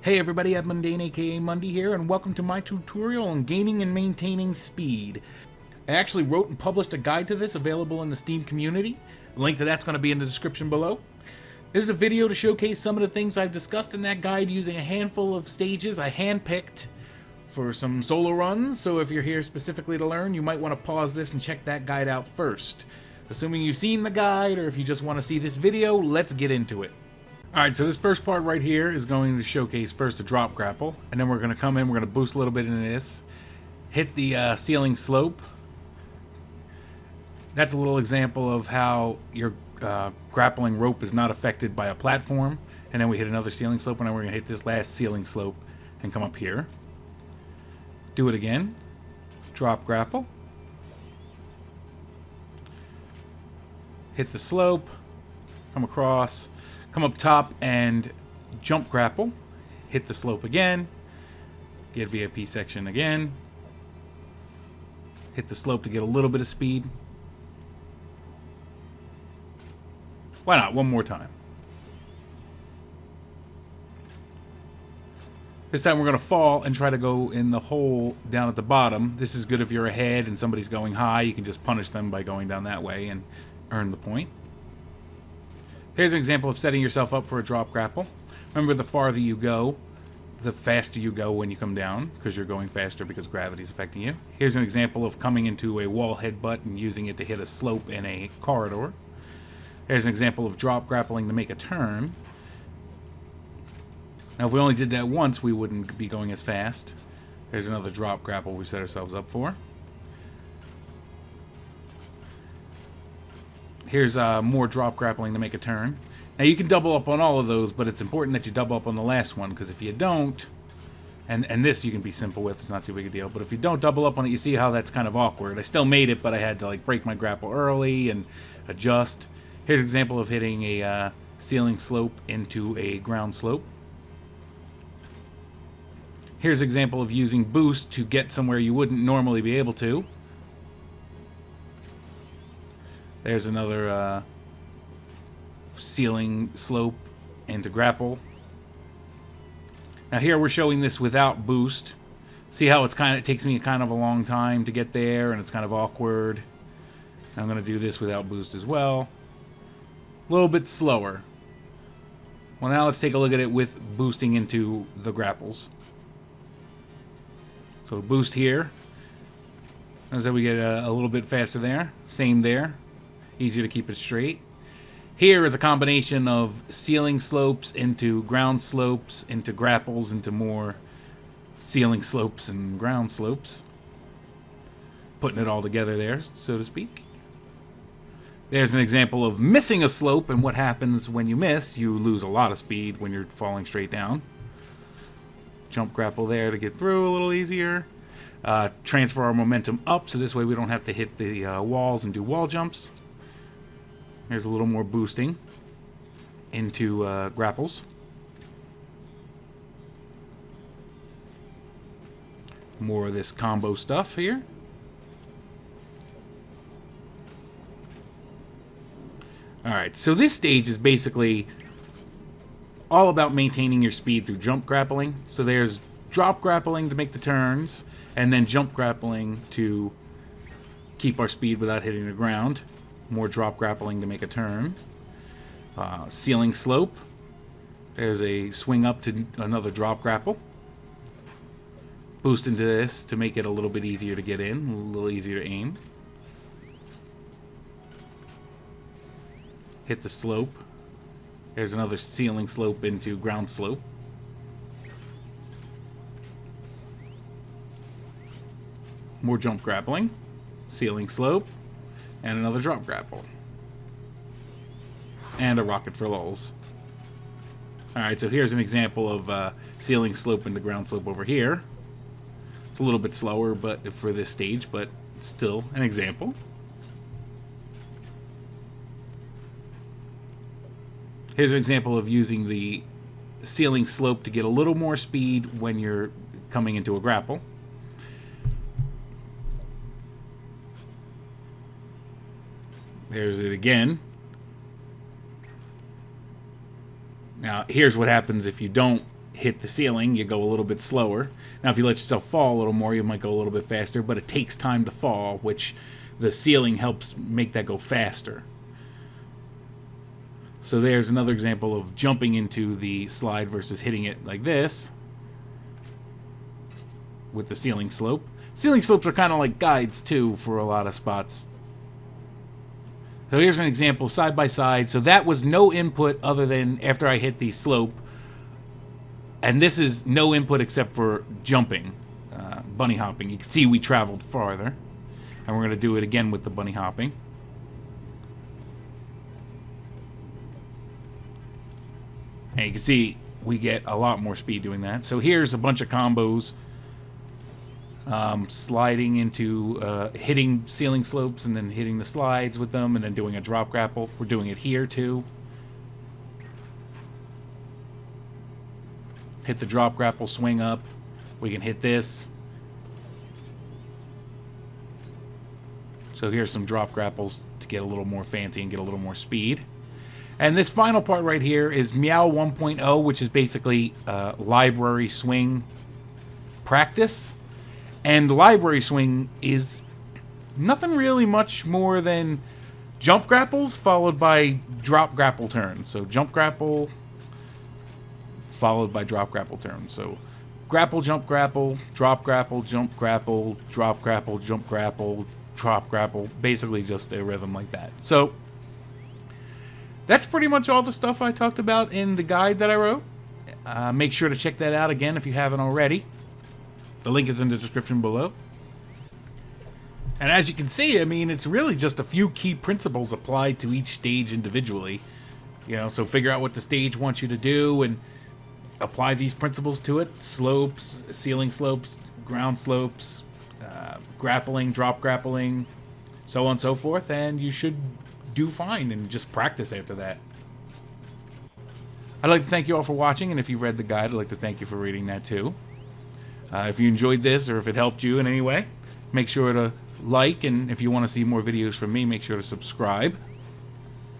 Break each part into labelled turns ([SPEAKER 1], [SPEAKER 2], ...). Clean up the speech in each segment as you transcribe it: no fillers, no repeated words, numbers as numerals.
[SPEAKER 1] Hey everybody, AbMundane aka Mundy here, and welcome to my tutorial on gaining and maintaining speed. I actually wrote and published a guide to this available in the Steam community. The link to that's going to be in the description below. This is a video to showcase some of the things I've discussed in that guide using a handful of stages I handpicked for some solo runs, so if you're here specifically to learn, you might want to pause this and check that guide out first. Assuming you've seen the guide, or if you just want to see this video, let's get into it. Alright, so this first part right here is going to showcase first a drop grapple, and then we're going to come in, we're going to boost a little bit into this, hit the ceiling slope. That's a little example of how your grappling rope is not affected by a platform, and then we hit another ceiling slope, and then we're going to hit this last ceiling slope and come up here. Do it again, drop grapple, hit the slope, come across, come up top and jump grapple, hit the slope again, get VIP section again, hit the slope to get a little bit of speed. Why not? One more time. This time we're going to fall and try to go in the hole down at the bottom. This is good if you're ahead and somebody's going high. You can just punish them by going down that way and earn the point. Here's an example of setting yourself up for a drop grapple. Remember, the farther you go, the faster you go when you come down, because you're going faster because gravity is affecting you. Here's an example of coming into a wall headbutt and using it to hit a slope in a corridor. Here's an example of drop grappling to make a turn. Now, if we only did that once, we wouldn't be going as fast. There's another drop grapple we set ourselves up for. Here's more drop grappling to make a turn. Now you can double up on all of those, but it's important that you double up on the last one, because if you don't, and this you can be simple with, it's not too big a deal, but if you don't double up on it, you see how that's kind of awkward. I still made it, but I had to like break my grapple early and adjust. Here's an example of hitting a ceiling slope into a ground slope. Here's an example of using boost to get somewhere you wouldn't normally be able to. There's another ceiling slope into grapple. Now here we're showing this without boost. See how it takes me kind of a long time to get there, and it's kind of awkward. I'm going to do this without boost as well. A little bit slower. Well, now let's take a look at it with boosting into the grapples. So boost here. Notice that we get a little bit faster there. Same there. Easier to keep it straight. Here is a combination of ceiling slopes into ground slopes, into grapples, into more ceiling slopes and ground slopes. Putting it all together there, so to speak. There's an example of missing a slope, and what happens when you miss. You lose a lot of speed when you're falling straight down. Jump grapple there to get through a little easier. Transfer our momentum up, so this way we don't have to hit the walls and do wall jumps. There's a little more boosting into grapples. More of this combo stuff here. Alright, so this stage is basically all about maintaining your speed through jump grappling. So there's drop grappling to make the turns, and then jump grappling to keep our speed without hitting the ground. More drop grappling to make a turn. Ceiling slope. There's a swing up to another drop grapple. Boost into this to make it a little bit easier to get in, a little easier to aim. Hit the slope. There's another ceiling slope into ground slope. More jump grappling. Ceiling slope. And another drop grapple. And a rocket for lulz. Alright, so here's an example of ceiling slope into ground slope over here. It's a little bit slower but for this stage, but still an example. Here's an example of using the ceiling slope to get a little more speed when you're coming into a grapple. There's it again. Now, here's what happens if you don't hit the ceiling, you go a little bit slower. Now, if you let yourself fall a little more, you might go a little bit faster, but it takes time to fall, which the ceiling helps make that go faster. So there's another example of jumping into the slide versus hitting it like this with the ceiling slope. Ceiling slopes are kind of like guides, too, for a lot of spots. So here's an example side by side. So that was no input other than after I hit the slope. And this is no input except for jumping, bunny hopping. You can see we traveled farther. And we're going to do it again with the bunny hopping. And you can see we get a lot more speed doing that. So here's a bunch of combos. Sliding into hitting ceiling slopes and then hitting the slides with them and then doing a drop grapple. We're doing it here too. Hit the drop grapple, swing up. We can hit this. So here's some drop grapples to get a little more fancy and get a little more speed. And this final part right here is Meow 1.0, which is basically library swing practice. And library swing is nothing really much more than jump grapples followed by drop grapple turns. So jump grapple followed by drop grapple turns. So grapple, jump grapple, drop grapple, jump grapple, drop grapple, jump grapple, drop grapple. Basically just a rhythm like that. So that's pretty much all the stuff I talked about in the guide that I wrote. Make sure to check that out again if you haven't already. The link is in the description below. And as you can see, I mean, it's really just a few key principles applied to each stage individually. You know, so figure out what the stage wants you to do and apply these principles to it. Slopes, ceiling slopes, ground slopes, grappling, drop grappling, so on and so forth. And you should do fine and just practice after that. I'd like to thank you all for watching. And if you read the guide, I'd like to thank you for reading that too. If you enjoyed this or if it helped you in any way, make sure to like, and if you want to see more videos from me, make sure to subscribe.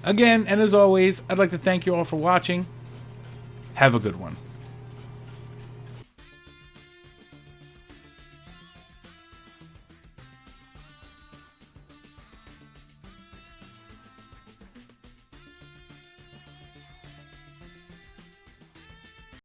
[SPEAKER 1] Again, and as always, I'd like to thank you all for watching. Have a good one.